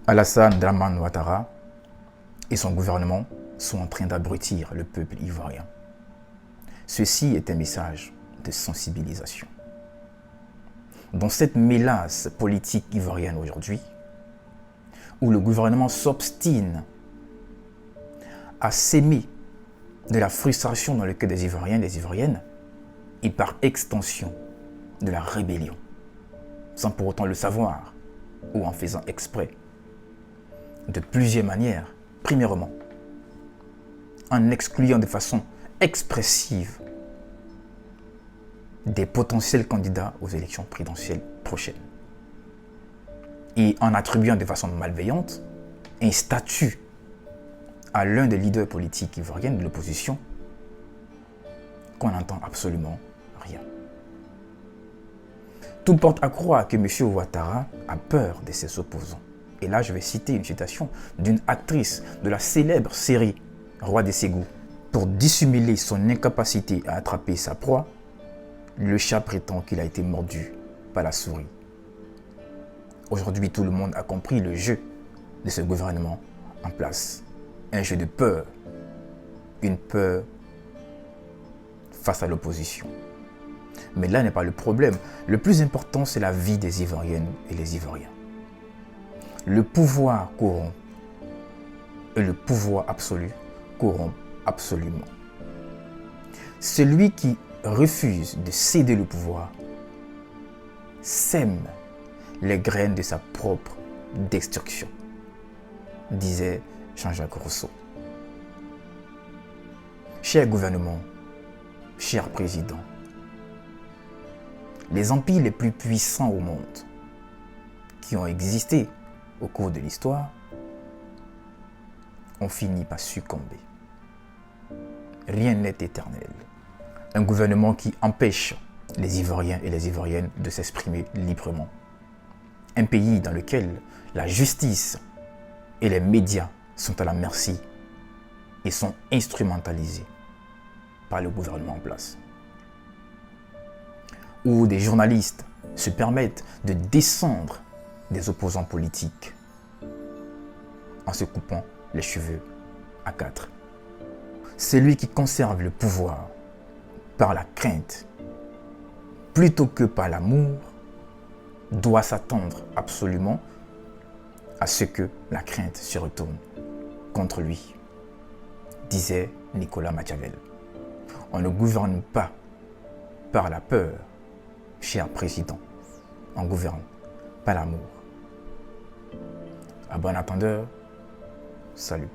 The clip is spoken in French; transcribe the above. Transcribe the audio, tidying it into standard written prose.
Alassane Dramane Ouattara et son gouvernement sont en train d'abrutir le peuple ivoirien. Ceci est un message de sensibilisation. Dans cette mélasse politique ivoirienne aujourd'hui, où le gouvernement s'obstine à s'aimer de la frustration dans le cœur des Ivoiriens et des Ivoiriennes, et par extension de la rébellion, sans pour autant le savoir ou en faisant exprès, de plusieurs manières. Premièrement, en excluant de façon expressive des potentiels candidats aux élections présidentielles prochaines et en attribuant de façon malveillante un statut à l'un des leaders politiques ivoiriens de l'opposition qu'on n'entend absolument rien. Tout porte à croire que M. Ouattara a peur de ses opposants. Et là, je vais citer une citation d'une actrice de la célèbre série Roi des Ségous. Pour dissimuler son incapacité à attraper sa proie, le chat prétend qu'il a été mordu par la souris. Aujourd'hui, tout le monde a compris le jeu de ce gouvernement en place. Un jeu de peur. Une peur face à l'opposition. Mais là n'est pas le problème. Le plus important, c'est la vie des Ivoiriennes et les Ivoiriens. Le pouvoir corrompt et le pouvoir absolu corrompt absolument. Celui qui refuse de céder le pouvoir sème les graines de sa propre destruction, disait Jean-Jacques Rousseau. Cher gouvernement, cher président, les empires les plus puissants au monde qui ont existé au cours de l'histoire ont fini par succomber. Rien n'est éternel. Un gouvernement qui empêche les Ivoiriens et les Ivoiriennes de s'exprimer librement. Un pays dans lequel la justice et les médias sont à la merci et sont instrumentalisés par le gouvernement en place. Où des journalistes se permettent de descendre des opposants politiques en se coupant les cheveux à 4. Celui qui conserve le pouvoir par la crainte plutôt que par l'amour doit s'attendre absolument à ce que la crainte se retourne contre lui, disait Nicolas Machiavel. On ne gouverne pas par la peur, cher président. On gouverne par l'amour. À bon entendeur, salut.